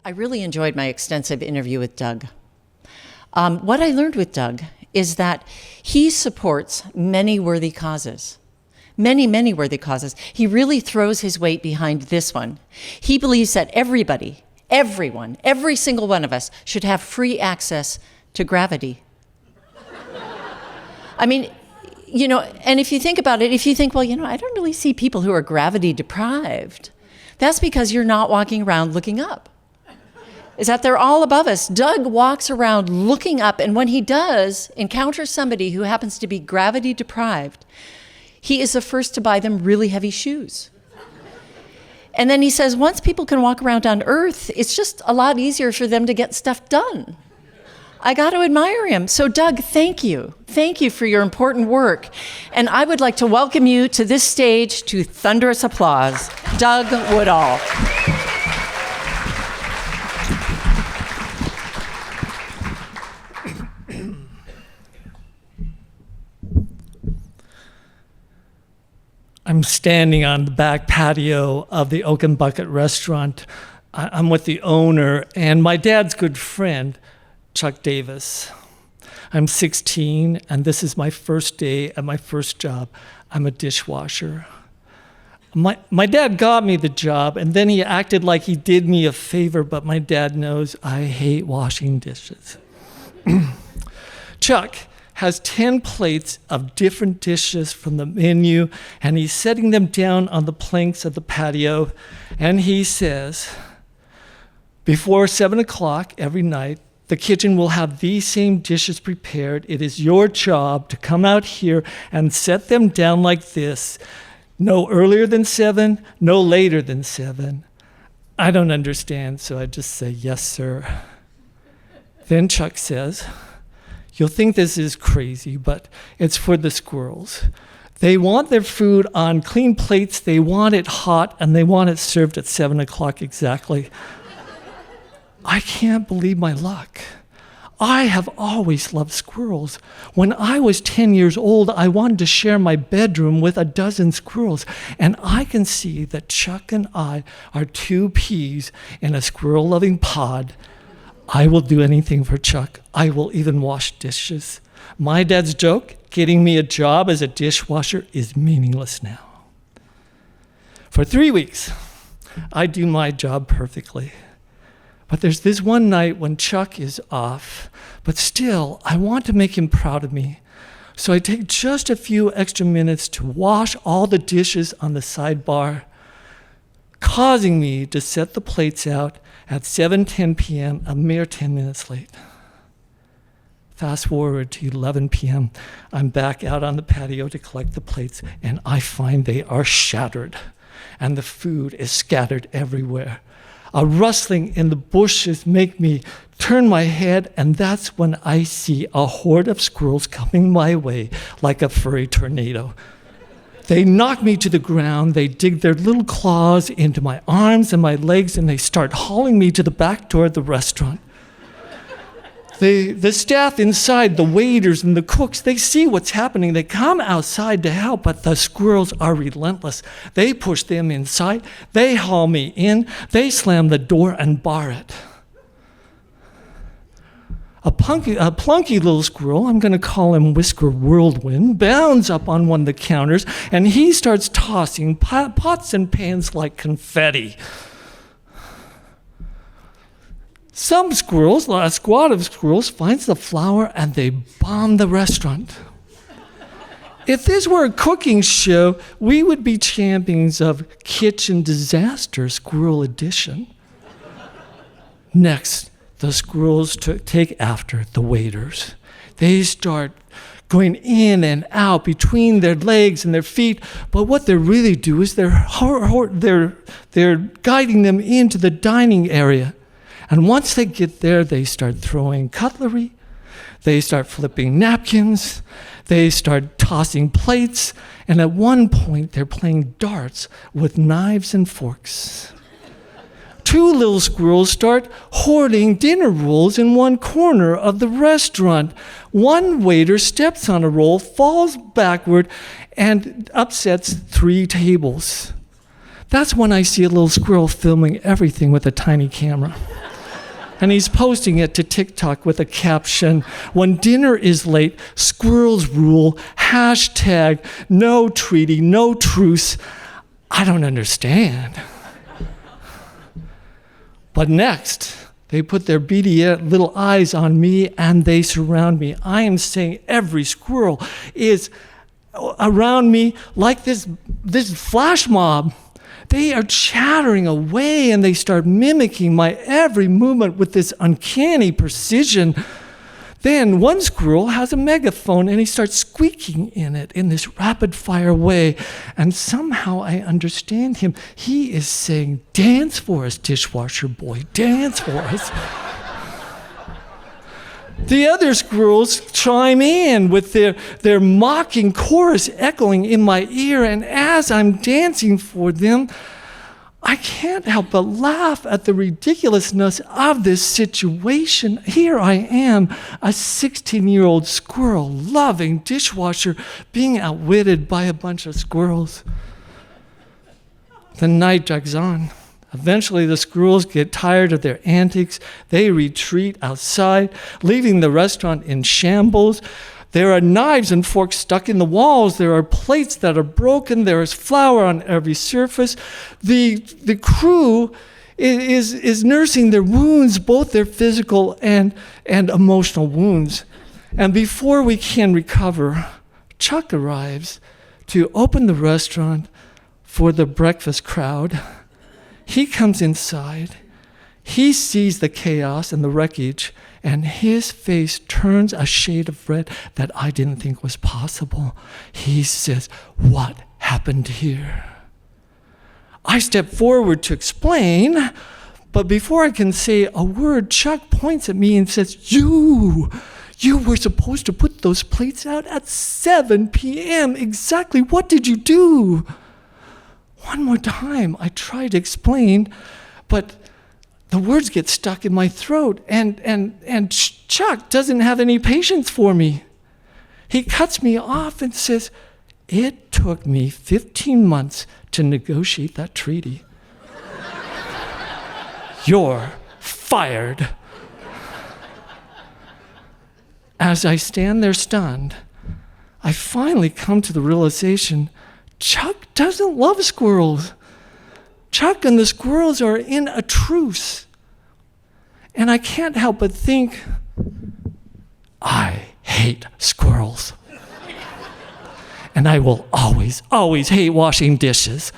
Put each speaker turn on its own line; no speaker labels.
I really enjoyed my extensive interview with Doug. What I learned with Doug is that he supports many worthy causes. Many, many worthy causes. He really throws his weight behind this one. He believes that everybody, everyone, every single one of us should have free access to gravity. I mean, and if you think about it, if you think, well, I don't really see people who are gravity deprived, that's because you're not walking around looking up. Is that they're all above us. Doug walks around looking up, and when he does encounter somebody who happens to be gravity deprived, he is the first to buy them really heavy shoes. And then he says, once people can walk around on Earth, it's just a lot easier for them to get stuff done. I got to admire him. So Doug, thank you. Thank you for your important work. And I would like to welcome you to this stage to thunderous applause. Doug Woodall.
I'm standing on the back patio of the Oak and Bucket restaurant. I'm with the owner and my dad's good friend, Chuck Davis. I'm 16, and this is my first day at my first job. I'm a dishwasher. My dad got me the job, and then he acted like he did me a favor, but my dad knows I hate washing dishes. Chuck has 10 plates of different dishes from the menu, and he's setting them down on the planks of the patio, and he says, before 7 o'clock every night, the kitchen will have these same dishes prepared. It is your job to come out here and set them down like this. No earlier than 7, no later than 7. I don't understand, so I just say, yes, sir. Then Chuck says, you'll think this is crazy, but it's for the squirrels. They want their food on clean plates, they want it hot, and they want it served at 7 o'clock exactly. I can't believe my luck. I have always loved squirrels. When I was 10 years old, I wanted to share my bedroom with a dozen squirrels, and I can see that Chuck and I are two peas in a squirrel-loving pod. I will do anything for Chuck. I will even wash dishes. My dad's joke, getting me a job as a dishwasher, is meaningless now. For 3 weeks, I do my job perfectly. But there's this one night when Chuck is off, but still, I want to make him proud of me. So I take just a few extra minutes to wash all the dishes on the sidebar, causing me to set the plates out at 7:10 p.m., a mere 10 minutes late. Fast forward to 11 p.m., I'm back out on the patio to collect the plates, and I find they are shattered, and the food is scattered everywhere. A rustling in the bushes make me turn my head, and that's when I see a horde of squirrels coming my way like a furry tornado. They knock me to the ground, they dig their little claws into my arms and my legs, and they start hauling me to the back door of the restaurant. The staff inside, the waiters and the cooks, they see what's happening. They come outside to help, but the squirrels are relentless. They push them inside, they haul me in, they slam the door and bar it. A plunky little squirrel, I'm going to call him Whisker Whirlwind, bounds up on one of the counters, and he starts tossing pots and pans like confetti. Some squirrels, a squad of squirrels, finds the flour and they bomb the restaurant. If this were a cooking show, we would be champions of kitchen disaster, squirrel edition. Next, the squirrels take after the waiters. They start going in and out between their legs and their feet, but what they really do is they're guiding them into the dining area. And once they get there, they start throwing cutlery, they start flipping napkins, they start tossing plates, and at one point, they're playing darts with knives and forks. Two little squirrels start hoarding dinner rolls in one corner of the restaurant. One waiter steps on a roll, falls backward, and upsets 3 tables. That's when I see a little squirrel filming everything with a tiny camera. And he's posting it to TikTok with a caption, "When dinner is late, squirrels rule, hashtag no treaty, no truce. I don't understand." But next, they put their beady little eyes on me and they surround me. I am saying every squirrel is around me like this flash mob. They are chattering away and they start mimicking my every movement with this uncanny precision. Then one squirrel has a megaphone and he starts squeaking in it in this rapid fire way. And somehow I understand him. He is saying, "Dance for us, dishwasher boy, dance for us." The other squirrels chime in with their mocking chorus echoing in my ear, and as I'm dancing for them, I can't help but laugh at the ridiculousness of this situation. Here I am, a 16-year-old squirrel-loving dishwasher being outwitted by a bunch of squirrels. The night drags on. Eventually, the squirrels get tired of their antics. They retreat outside, leaving the restaurant in shambles. There are knives and forks stuck in the walls. There are plates that are broken. There is flour on every surface. The crew is nursing their wounds, both their physical and emotional wounds. And before we can recover, Chuck arrives to open the restaurant for the breakfast crowd. He comes inside, he sees the chaos and the wreckage, and his face turns a shade of red that I didn't think was possible. He says, "What happened here?" I step forward to explain, but before I can say a word, Chuck points at me and says, You were supposed to put those plates out at 7 p.m. Exactly. What did you do? One more time, I try to explain, but the words get stuck in my throat, and Chuck doesn't have any patience for me. He cuts me off and says, "It took me 15 months to negotiate that treaty. You're fired." As I stand there stunned, I finally come to the realization Chuck doesn't love squirrels. Chuck and the squirrels are in a truce. And I can't help but think, I hate squirrels. And I will always, always hate washing dishes.